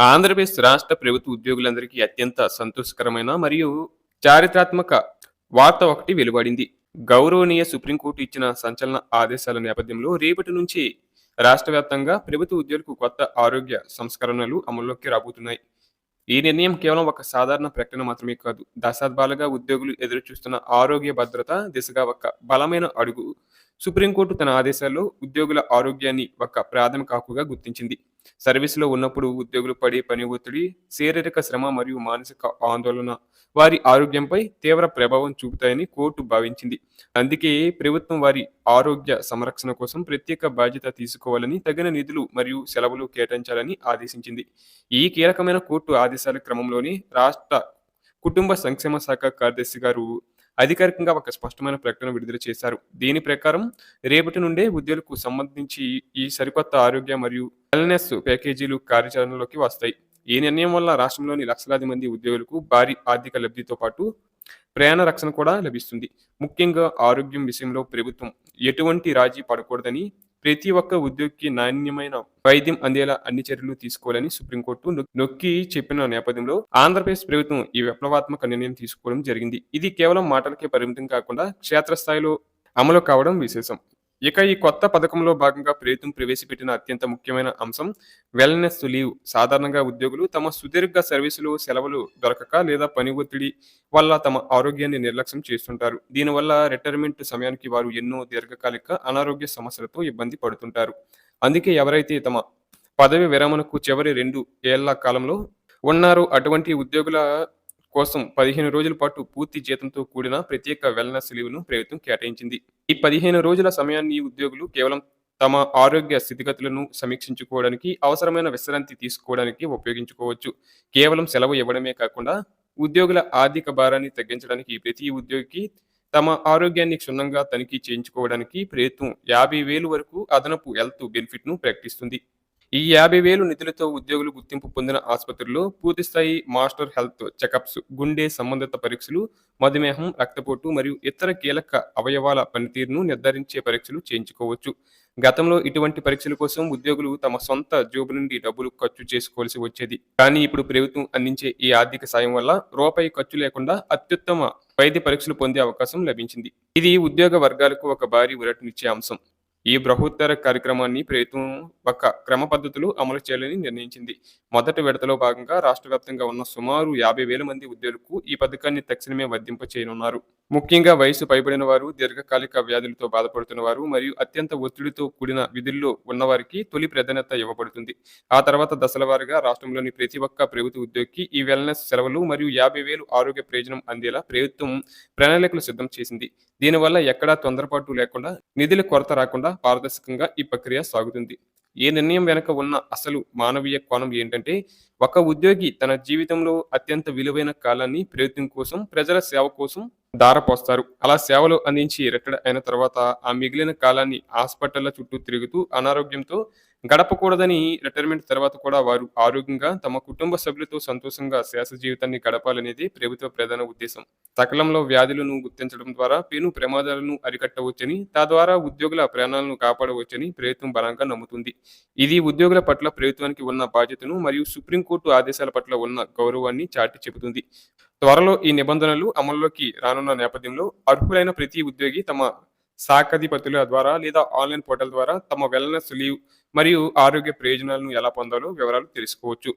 ఆంధ్రప్రదేశ్ రాష్ట్ర ప్రభుత్వ ఉద్యోగులందరికీ అత్యంత సంతోషకరమైన మరియు చారిత్రాత్మక వార్త ఒకటి వెలువడింది. గౌరవనీయ సుప్రీంకోర్టు ఇచ్చిన సంచలన ఆదేశాల నేపథ్యంలో రేపటి నుంచి రాష్ట్ర వ్యాప్తంగా ప్రభుత్వ ఉద్యోగులకు కొత్త ఆరోగ్య సంస్కరణలు అమల్లోకి రాబోతున్నాయి. ఈ నిర్ణయం కేవలం ఒక సాధారణ ప్రకటన మాత్రమే కాదు, దశాబ్దాలుగా ఉద్యోగులు ఎదురుచూస్తున్న ఆరోగ్య భద్రత దిశగా ఒక బలమైన అడుగు. సుప్రీంకోర్టు తన ఆదేశాల్లో ఉద్యోగుల ఆరోగ్యాన్ని ఒక ప్రాథమిక హక్కుగా గుర్తించింది. సర్వీసులో ఉన్నప్పుడు ఉద్యోగులు పడే పని ఒత్తిడి, శారీరక శ్రమ మరియు మానసిక ఆందోళన వారి ఆరోగ్యంపై తీవ్ర ప్రభావం చూపుతాయని కోర్టు భావించింది. అందుకే ప్రభుత్వం వారి ఆరోగ్య సంరక్షణ కోసం ప్రత్యేక బాధ్యత తీసుకోవాలని, తగిన నిధులు మరియు సెలవులు కేటాయించాలని ఆదేశించింది. ఈ కీలకమైన కోర్టు ఆదేశాల క్రమంలోనే రాష్ట్ర కుటుంబ సంక్షేమ శాఖ కార్యదర్శి గారు అధికారికంగా ఒక స్పష్టమైన ప్రకటన విడుదల చేశారు. దీని ప్రకారం రేపటి నుండే ఉద్యోగులకు సంబంధించి ఈ సరికొత్త ఆరోగ్య మరియు వెల్నెస్ ప్యాకేజీలు కార్యాచరణలోకి వస్తాయి. ఈ నిర్ణయం వల్ల రాష్ట్రంలోని లక్షలాది మంది ఉద్యోగులకు భారీ ఆర్థిక లబ్ధితో పాటు ప్రయాణ రక్షణ కూడా లభిస్తుంది. ముఖ్యంగా ఆరోగ్యం విషయంలో ప్రభుత్వం ఎటువంటి రాజీ పడకూడదని, ప్రతి ఒక్క ఉద్యోగికి నాణ్యమైన వైద్యం అందేలా అన్ని చర్యలు తీసుకోవాలని సుప్రీంకోర్టు నొక్కి చెప్పిన నేపథ్యంలో ఆంధ్రప్రదేశ్ ప్రభుత్వం ఈ విప్లవాత్మక నిర్ణయం తీసుకోవడం జరిగింది. ఇది కేవలం మాటలకే పరిమితం కాకుండా క్షేత్రస్థాయిలో అమలు కావడం విశేషం. ఇక ఈ కొత్త పథకంలో భాగంగా ప్రభుత్వం ప్రవేశపెట్టిన అత్యంత ముఖ్యమైన అంశం వెల్నెస్ లీవ్. సాధారణంగా ఉద్యోగులు తమ సుదీర్ఘ సర్వీసులో సెలవులు దొరకక లేదా పని ఒత్తిడి వల్ల తమ ఆరోగ్యాన్ని నిర్లక్ష్యం చేస్తుంటారు. దీనివల్ల రిటైర్మెంట్ సమయానికి వారు ఎన్నో దీర్ఘకాలిక అనారోగ్య సమస్యలతో ఇబ్బంది పడుతుంటారు. అందుకే ఎవరైతే తమ పదవి విరమణకు చివరి 2 ఏళ్ల కాలంలో ఉన్నారో అటువంటి ఉద్యోగుల కోసం 15 రోజుల పాటు పూర్తి జీతంతో కూడిన ప్రత్యేక వెల్నెస్ లీవ్‌ను ప్రభుత్వం కేటాయించింది. ఈ 15 రోజుల సమయాన్ని ఉద్యోగులు కేవలం తమ ఆరోగ్య స్థితిగతులను సమీక్షించుకోవడానికి, అవసరమైన విశ్రాంతి తీసుకోవడానికి ఉపయోగించుకోవచ్చు. కేవలం సెలవు ఇవ్వడమే కాకుండా ఉద్యోగుల ఆర్థిక భారాన్ని తగ్గించడానికి ప్రతి ఉద్యోగికి తమ ఆరోగ్యాన్ని క్షుణ్ణంగా తనిఖీ చేయించుకోవడానికి ప్రభుత్వం 50,000 వరకు అదనపు హెల్త్ బెనిఫిట్‌ను ప్రకటిస్తుంది. ఈ 50,000 నిధులతో ఉద్యోగులు గుర్తింపు పొందిన ఆసుపత్రుల్లో పూర్తిస్థాయి మాస్టర్ హెల్త్ చెకప్స్, గుండె సంబంధిత పరీక్షలు, మధుమేహం, రక్తపోటు మరియు ఇతర కీలక అవయవాల పనితీరును నిర్ధారించే పరీక్షలు చేయించుకోవచ్చు. గతంలో ఇటువంటి పరీక్షల కోసం ఉద్యోగులు తమ సొంత జేబు నుండి డబ్బులు ఖర్చు చేసుకోవాల్సి వచ్చేది. కానీ ఇప్పుడు ప్రభుత్వం అందించే ఈ ఆర్థిక సాయం వల్ల రూపాయి ఖర్చు లేకుండా అత్యుత్తమ వైద్య పరీక్షలు పొందే అవకాశం లభించింది. ఇది ఉద్యోగ వర్గాలకు ఒక భారీ ఊరటనిచ్చే అంశం. ఈ బృహత్తర కార్యక్రమాన్ని ప్రభుత్వం ఒక క్రమ పద్ధతిలో అమలు చేయాలని నిర్ణయించింది. మొదటి విడతలో భాగంగా రాష్ట్ర వ్యాప్తంగా ఉన్న సుమారు 50,000 మంది ఉద్యోగులకు ఈ పథకాన్ని తక్షణమే వర్తింప చేయనున్నారు. ముఖ్యంగా వయసు పైబడిన వారు, దీర్ఘకాలిక వ్యాధులతో బాధపడుతున్న వారు మరియు అత్యంత ఒత్తిడితో కూడిన విధుల్లో ఉన్నవారికి తొలి ప్రాధాన్యత ఇవ్వబడుతుంది. ఆ తర్వాత దశల వారీగా రాష్ట్రంలోని ప్రతి ఒక్క ప్రభుత్వ ఉద్యోగికి ఈ వెల్నెస్ సెలవులు మరియు 50,000 ఆరోగ్య ప్రయోజనం అందేలా ప్రభుత్వం ప్రణాళికలు సిద్ధం చేసింది. దీనివల్ల ఎక్కడా తొందరపాటు లేకుండా, నిధుల కొరత రాకుండా పారదర్శకంగా ఈ ప్రక్రియ సాగుతుంది. ఈ నిర్ణయం వెనుక ఉన్న అసలు మానవీయ కోణం ఏంటంటే, ఒక ఉద్యోగి తన జీవితంలో అత్యంత విలువైన కాలాన్ని ప్రభుత్వం కోసం, ప్రజల సేవ కోసం ధారపోస్తారు. అలా సేవలు అందించి రిటైర్ అయిన తర్వాత ఆ మిగిలిన కాలాన్ని హాస్పిటళ్ల చుట్టూ తిరుగుతూ అనారోగ్యంతో గడపకూడదని, రిటైర్మెంట్ తర్వాత కూడా వారు ఆరోగ్యంగా తమ కుటుంబ సభ్యులతో సంతోషంగా శేష జీవితాన్ని గడపాలనేది ప్రభుత్వ ప్రధాన ఉద్దేశం. సకాలంలో వ్యాధులను గుర్తించడం ద్వారా పెను ప్రమాదాలను అరికట్టవచ్చని, తద్వారా ఉద్యోగుల ప్రాణాలను కాపాడవచ్చని ప్రభుత్వం బలంగా నమ్ముతుంది. ఇది ఉద్యోగుల పట్ల ప్రభుత్వానికి ఉన్న బాధ్యతను మరియు సుప్రీంకోర్టు ఆదేశాల పట్ల ఉన్న గౌరవాన్ని చాటి చెబుతుంది. త్వరలో ఈ నిబంధనలు అమల్లోకి రానున్న నేపథ్యంలో అర్హులైన ప్రతి ఉద్యోగి తమ శాఖాధిపతుల ద్వారా లేదా ఆన్లైన్ పోర్టల్ ద్వారా తమ వెల్నెస్ లీవ్ మరియు ఆరోగ్య ప్రయోజనాలను ఎలా పొందాలో వివరాలు తెలుసుకోవచ్చు.